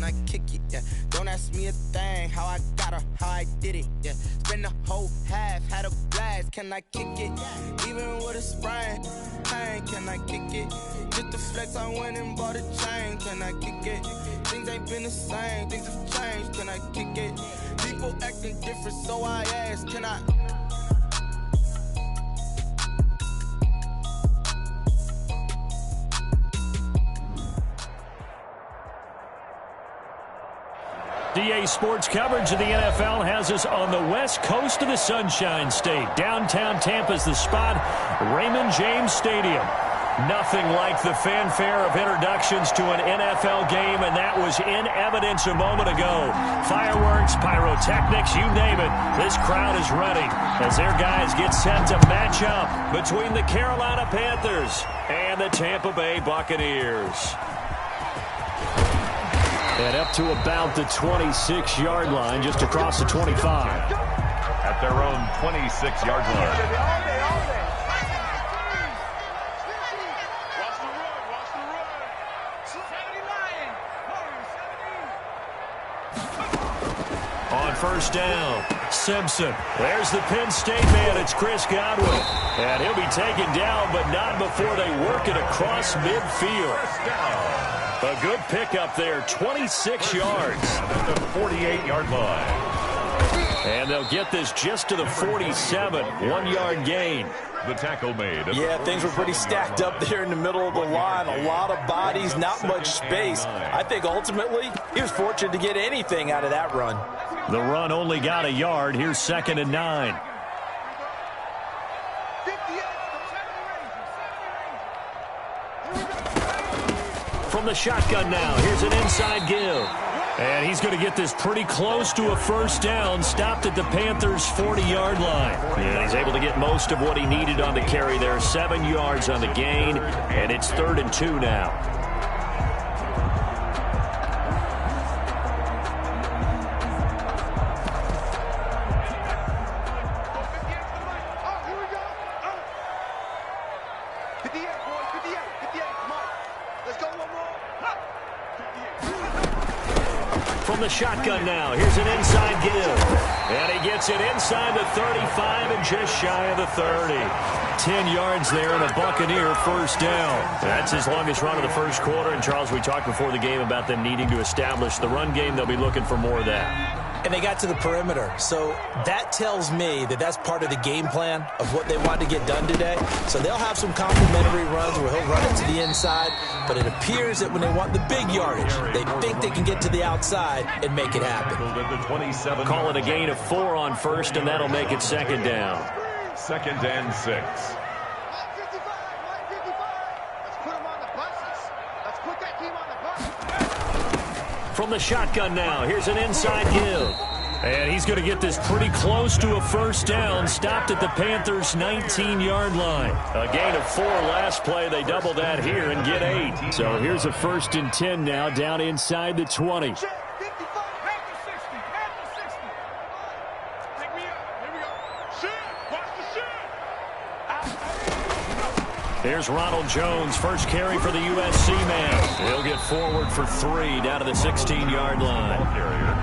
I kick it, yeah. Don't ask me a thing, how I got her, how I did it, yeah. Spend the whole half, had a blast, can I kick it? Even with a sprain, pain, can I kick it? Just the flex, I went and bought a chain, can I kick it? Things ain't been the same, things have changed, can I kick it? People acting different, so I ask, can I? DA Sports coverage of the NFL has us on the west coast of the Sunshine State. Downtown Tampa's the spot, Raymond James Stadium. Nothing like the fanfare of introductions to an NFL game, and that was in evidence a moment ago. Fireworks, pyrotechnics, you name it. This crowd is ready as their guys get set to match up between the Carolina Panthers and the Tampa Bay Buccaneers. And up to about the 26-yard line, just across the 25. At their own 26-yard line. On first down, Simpson. There's the Penn State man. It's Chris Godwin. And he'll be taken down, but not before they work it across midfield. A good pickup there, 26 yards. At the 48-yard line. And they'll get this just to the 47, 1-yard gain. The tackle made. Yeah, things were pretty stacked up there in the middle of the line. A lot of bodies, not much space. I think ultimately he was fortunate to get anything out of that run. The run only got a yard. Here's 2nd and 9. From the shotgun now, here's an inside give. And he's going to get this pretty close to a first down, stopped at the Panthers' 40-yard line. And he's able to get most of what he needed on the carry there, 7 yards on the gain, and it's 3rd and 2 now. From the shotgun now, here's an inside give. And he gets it inside the 35 and just shy of the 30. 10 yards there and a Buccaneer first down. That's his longest run of the first quarter. And, Charles, we talked before the game about them needing to establish the run game. They'll be looking for more of that. And they got to the perimeter. So that tells me that that's part of the game plan of what they want to get done today. So they'll have some complementary runs where he'll run it to the inside. But it appears that when they want the big yardage, they think they can get to the outside and make it happen. Call it a gain of 4 on first, and that'll make it 2nd down. 2nd and 6. From the shotgun now, here's an inside give. And he's going to get this pretty close to a first down, stopped at the Panthers' 19-yard line. A gain of 4 last play. They double that here and get 8. So here's a 1st and 10 now, down inside the 20. Here's Ronald Jones, first carry for the USC man. He'll get forward for 3 down to the 16-yard line.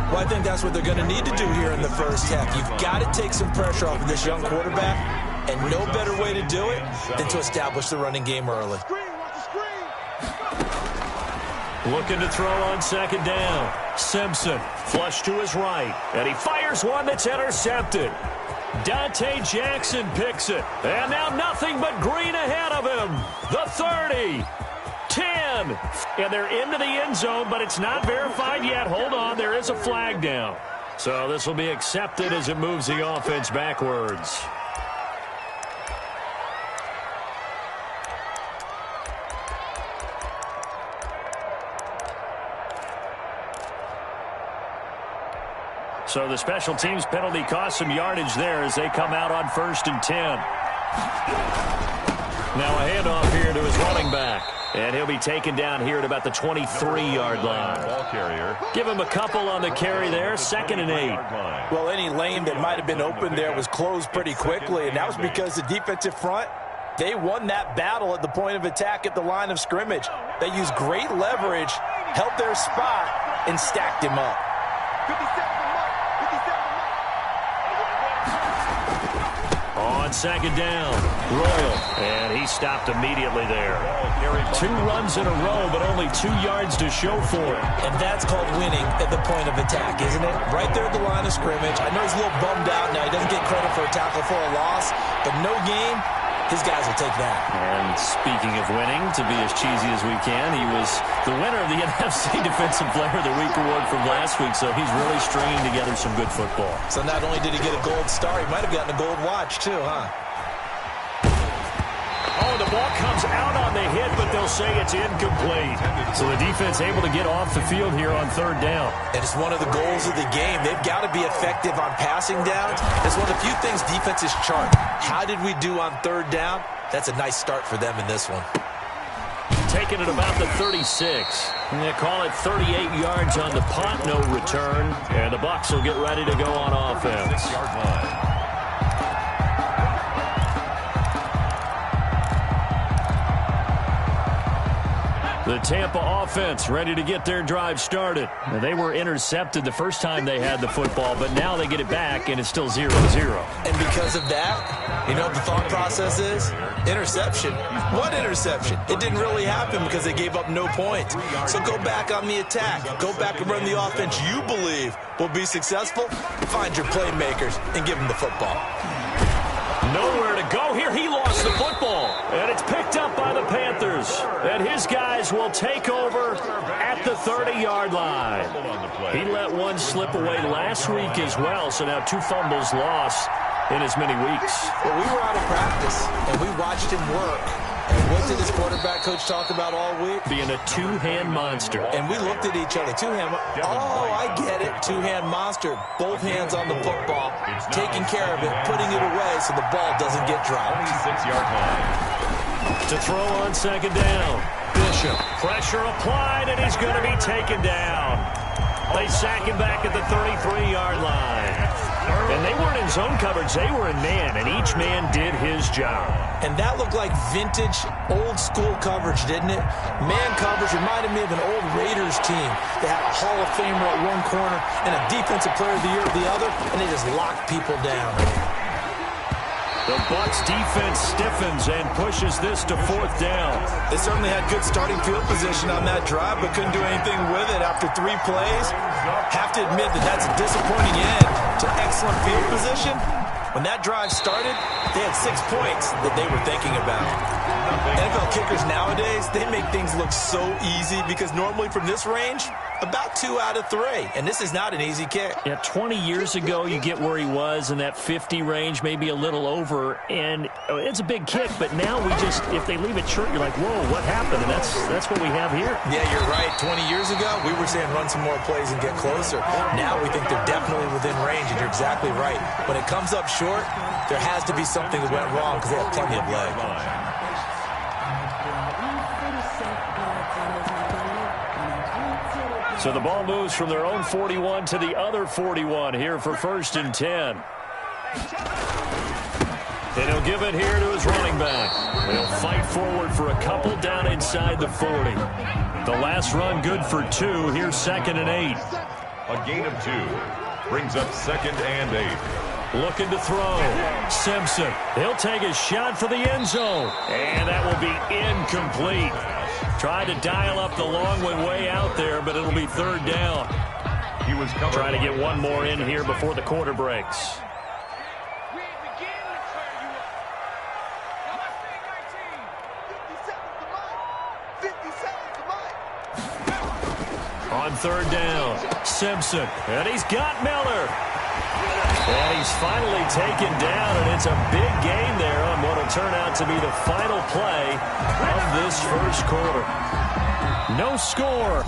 Well, I think that's what they're going to need to do here in the first half. You've got to take some pressure off of this young quarterback, and no better way to do it than to establish the running game early. Looking to throw on 2nd down. Simpson, flush to his right, and he fires one that's intercepted. Dante Jackson picks it. And now nothing but green ahead of him. The 30. 10. And they're into the end zone, but it's not verified yet. Hold on, there is a flag down. So this will be accepted as it moves the offense backwards. So the special teams penalty cost some yardage there as they come out on 1st and 10. Now a handoff here to his running back. And he'll be taken down here at about the 23-yard line. Ball carrier. Give him a couple on the carry there, 2nd and 8. Well, any lane that might have been open there was closed pretty quickly, and that was because the defensive front, they won that battle at the point of attack at the line of scrimmage. They used great leverage, held their spot, and stacked him up. 57 On second down, Royal, and he stopped immediately there. 2 runs in a row, but only 2 yards to show for it. And that's called winning at the point of attack, isn't it? Right there at the line of scrimmage. I know he's a little bummed out now. He doesn't get credit for a tackle for a loss, but no game, his guys will take that. And speaking of winning, to be as cheesy as we can, he was the winner of the NFC Defensive Player of the Week award from last week, so he's really stringing together some good football. So not only did he get a gold star, he might have gotten a gold watch too, huh? Oh, the ball comes out on the hit, but they'll say it's incomplete. So the defense able to get off the field here on third down. And it's one of the goals of the game. They've got to be effective on passing downs. It's one of the few things defenses chart. How did we do on third down? That's a nice start for them in this one. Taking it about the 36. And they call it 38 yards on the punt, no return. And the Bucs will get ready to go on offense. 6-yard line. The Tampa offense ready to get their drive started. Now, they were intercepted the first time they had the football, but now they get it back, and it's still 0-0. And because of that, you know what the thought process is? Interception. What interception? It didn't really happen because they gave up no points. So go back on the attack. Go back and run the offense you believe will be successful. Find your playmakers and give them the football. Nowhere to go here. He lost the football. And it's picked up by the Panthers. And his guys will take over at the 30-yard line. He let one slip away last week as well. So now 2 fumbles lost in as many weeks. Well, we were out of practice, and we watched him work. And what did his quarterback coach talk about all week? Being a 2-hand monster. And we looked at each other. 2-hand. Oh, I get it. 2-hand monster. Both hands on the football. Taking care of it. Putting it away so the ball doesn't get dropped. 26-yard line. To throw on second down. Bishop. Pressure applied, and he's going to be taken down. They sack him back at the 33-yard line. And they weren't in zone coverage. They were in man, and each man did his job. And that looked like vintage, old-school coverage, didn't it? Man coverage reminded me of an old Raiders team. They had a Hall of Famer at one corner and a Defensive Player of the Year at the other, and they just locked people down. The Bucs defense stiffens and pushes this to 4th down. They certainly had good starting field position on that drive, but couldn't do anything with it after 3 plays. Have to admit that that's a disappointing end to excellent field position. When that drive started, they had 6 points that they were thinking about. NFL kickers nowadays, they make things look so easy because normally from this range, about 2 out of 3. And this is not an easy kick. Yeah, 20 years ago, you get where he was in that 50 range, maybe a little over, and it's a big kick, but now we just, if they leave it short, you're like, whoa, what happened? And that's what we have here. Yeah, you're right. 20 years ago, we were saying run some more plays and get closer. Now we think they're definitely within range, and you're exactly right. When it comes up short, there has to be something that went wrong because they have plenty of leg. So the ball moves from their own 41 to the other 41 here for 1st and 10. And he'll give it here to his running back. He'll fight forward for a couple down inside the 40. The last run good for 2. Here's 2nd and 8. A gain of 2 brings up 2nd and 8. Looking to throw. Simpson. He'll take a shot for the end zone. And that will be incomplete. Tried to dial up the long one way out there, but it'll be 3rd down. He was trying to get one more in here before the quarter breaks. On 3rd down, Simpson, and he's got Miller. And he's finally taken down, and it's a big gain there on what will turn out to be the final play of this first quarter. No score.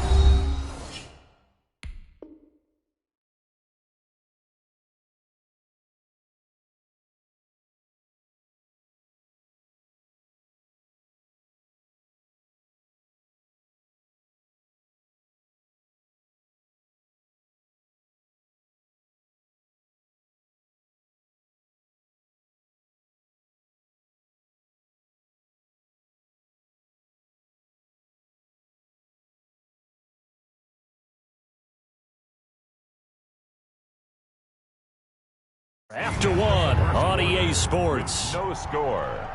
After one on EA Sports. No score.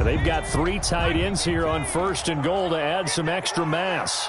They've got 3 tight ends here on 1st and goal to add some extra mass.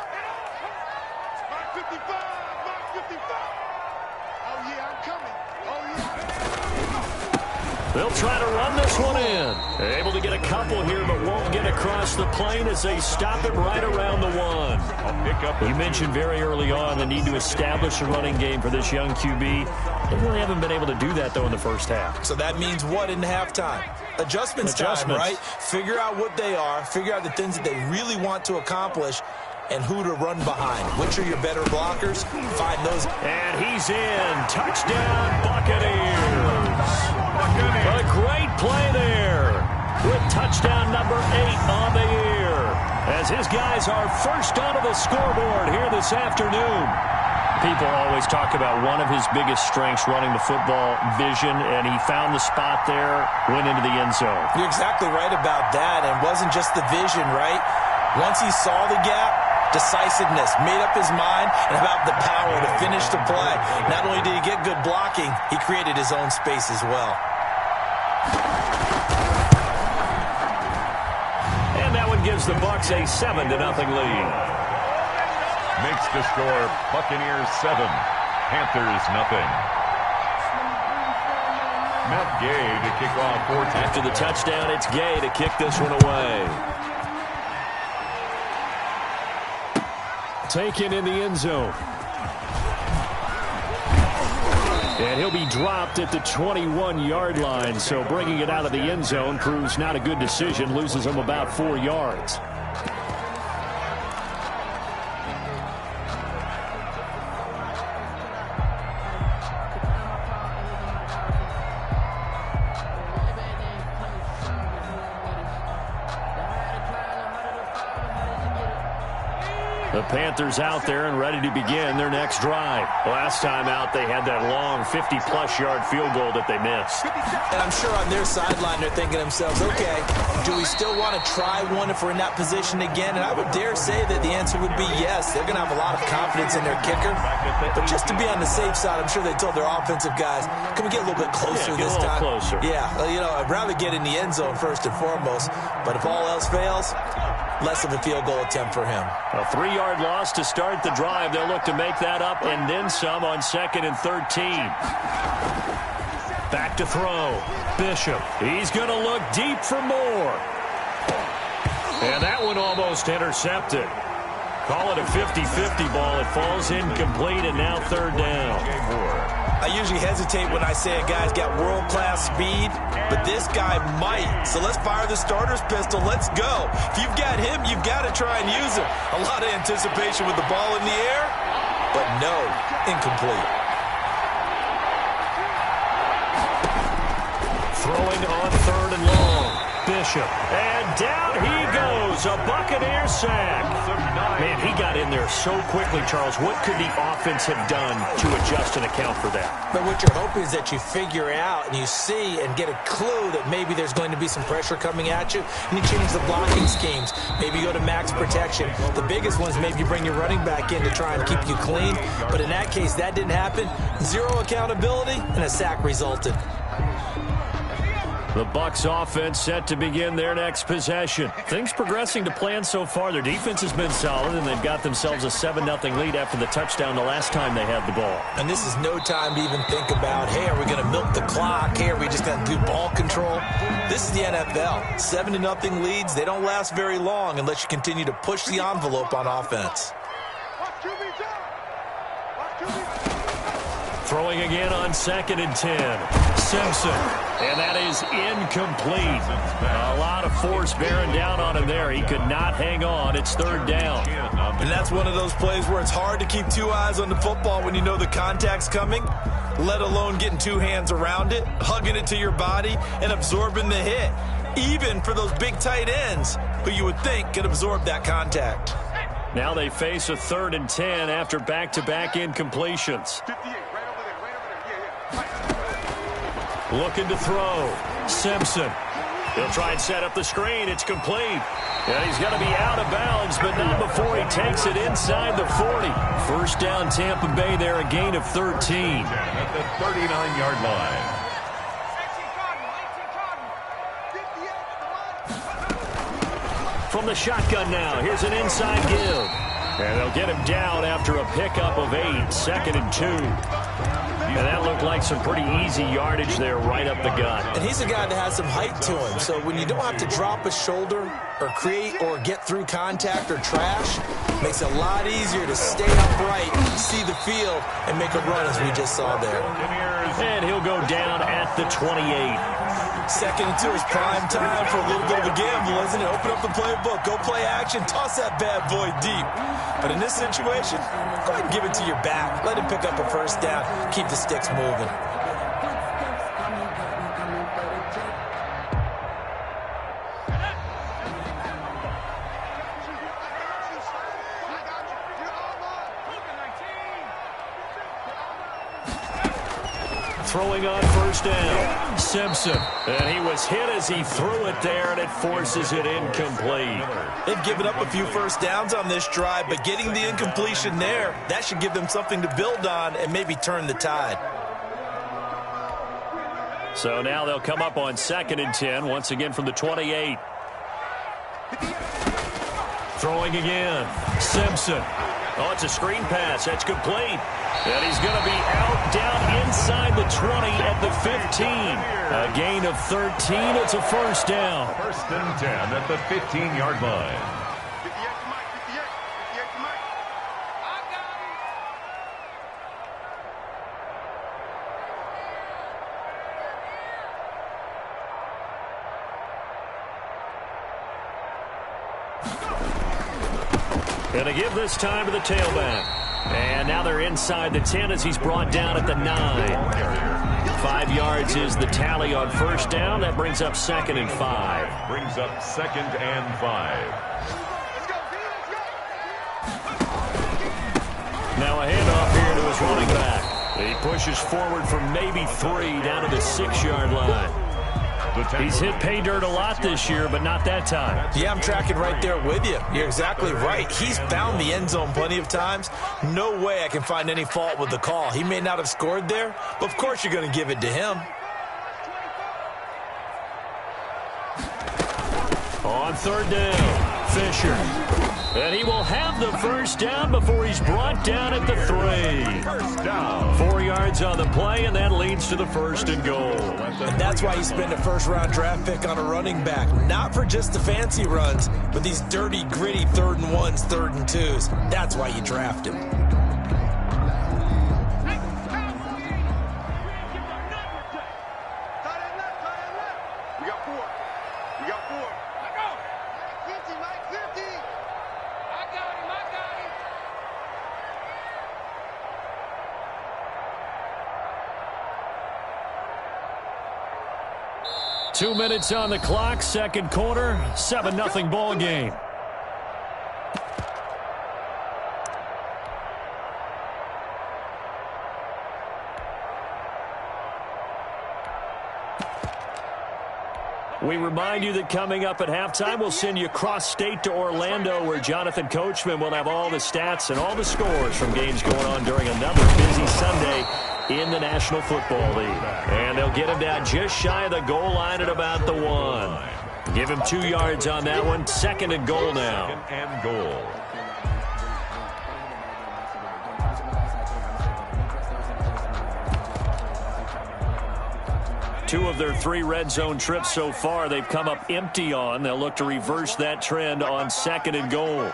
They'll try to run this one in. They're able to get a couple here, but won't get across the plane as they stop it right around the 1. You mentioned very early on the need to establish a running game for this young QB. They really haven't been able to do that, though, in the first half. So that means what in halftime? Adjustments time, right? Figure out what they are, figure out the things that they really want to accomplish, and who to run behind. Which are your better blockers? Find those. And he's in. Touchdown, Buccaneers. A great play there with touchdown number 8 on the year, as his guys are first onto the scoreboard here this afternoon. People always talk about one of his biggest strengths, running the football, vision, and he found the spot there, went into the end zone. You're exactly right about that, and it wasn't just the vision, right? Once he saw the gap, decisiveness, made up his mind, and about the power to finish the play. Not only did he get good blocking, he created his own space as well. And that one gives the Bucs a 7-0 lead. Makes the score Buccaneers 7, Panthers nothing. Matt Gay to kick off 4. After the touchdown, it's Gay to kick this one away. Taken in the end zone. And he'll be dropped at the 21-yard line, so bringing it out of the end zone proves not a good decision, loses him about 4 yards. The Panthers out there and ready to begin their next drive. Last time out, they had that long 50-plus yard field goal that they missed. And I'm sure on their sideline, they're thinking to themselves, okay, do we still want to try one if we're in that position again? And I would dare say that the answer would be yes. They're going to have a lot of confidence in their kicker. But just to be on the safe side, I'm sure they told their offensive guys, can we get a little bit closer this time? Closer. Yeah, you know, I'd rather get in the end zone first and foremost. But if all else fails, less of a field goal attempt for him. A 3-yard loss to start the drive. They'll look to make that up and then some on 2nd and 13. Back to throw. Bishop. He's going to look deep for more. And that one almost intercepted. Call it a 50-50 ball. It falls incomplete, and now 3rd down. I usually hesitate when I say a guy's got world-class speed, but this guy might. So let's fire the starter's pistol. Let's go. If you've got him, you've got to try and use him. A lot of anticipation with the ball in the air, but no, incomplete. Throwing on 3rd and long. Bishop. And down he goes. A Buccaneer sack. Man, he got in there so quickly, Charles. What could the offense have done to adjust and account for that? But what you're hoping is that you figure out and you see and get a clue that maybe there's going to be some pressure coming at you, and you change the blocking schemes. Maybe you go to max protection. The biggest one is maybe you bring your running back in to try and keep you clean. But in that case, that didn't happen. 0 accountability, and a sack resulted. The Bucs offense set to begin their next possession. Things progressing to plan so far. Their defense has been solid, and they've got themselves a 7-0 lead after the touchdown the last time they had the ball. And this is no time to even think about, hey, are we going to milk the clock? Hey, are we just going to do ball control? This is the NFL. 7-0 leads, they don't last very long unless you continue to push the envelope on offense. Throwing again on 2nd and 10. Simpson. And that is incomplete. A lot of force bearing down on him there. He could not hang on. It's 3rd down. And that's one of those plays where it's hard to keep 2 eyes on the football when you know the contact's coming, let alone getting 2 hands around it, hugging it to your body, and absorbing the hit. even for those big tight ends who you would think could absorb that contact. Now they face a 3rd and 10 after back-to-back incompletions. Looking to throw. Simpson. He'll try and set up the screen. It's complete. And he's going to be out of bounds, but not before he takes it inside the 40. First down, Tampa Bay there, a gain of 13. At the 39-yard line. From the shotgun now, here's an inside give. And they'll get him down after a pickup of 8, 2nd and 2. And that looked like some pretty easy yardage there right up the gut. And he's a guy that has some height to him, so when you don't have to drop a shoulder or create or get through contact or trash, makes it a lot easier to stay upright, see the field, and make a run as we just saw there. And he'll go down at the 28. 2nd and 2 is prime time for a little bit of a gamble, isn't it? Open up the playbook, go play action, toss that bad boy deep. But in this situation, go ahead and give it to your back. Let him pick up a first down, keep the sticks moving. Throwing on first down, Simpson. And he was hit as he threw it there, and it forces it incomplete. They've given up a few first downs on this drive, but getting the incompletion there, that should give them something to build on and maybe turn the tide. So now they'll come up on 2nd and 10, once again from the 28. Throwing again, Simpson. Oh, it's a screen pass. That's complete. And he's going to be out down inside the 20 at the 15. A gain of 13. It's a first down. 1st and 10 at the 15-yard line. Going to give this time to the tailback. And now they're inside the 10 as he's brought down at the 9. 5 yards is the tally on first down. That brings up 2nd and 5. Brings up 2nd and 5. Now a handoff here to his running back. He pushes forward from maybe 3 down to the 6-yard line. He's hit pay dirt a lot this year, but not that time. Yeah, I'm tracking right there with you. You're exactly right. He's found the end zone plenty of times. No way I can find any fault with the call. He may not have scored there, but of course you're going to give it to him. On 3rd down, Fisher. And he will have the first down before he's brought down at the 3. First down. 4 yards on the play, and that leads to the 1st and goal. And that's why you spend a first-round draft pick on a running back. Not for just the fancy runs, but these dirty, gritty 3rd and 1s, 3rd and 2s. That's why you draft him. We got 4. 50, Mike, 50. I got him. 2 minutes on the clock, 2nd quarter, 7-0 ball game. We remind you that coming up at halftime, we'll send you cross-state to Orlando, where Jonathan Coachman will have all the stats and all the scores from games going on during another busy Sunday in the National Football League. And they'll get him down just shy of the goal line at about the 1. Give him 2 yards on that one. 2nd and goal now. 2nd and goal. Two of their 3 red zone trips so far, they've come up empty on. They'll look to reverse that trend on 2nd and goal.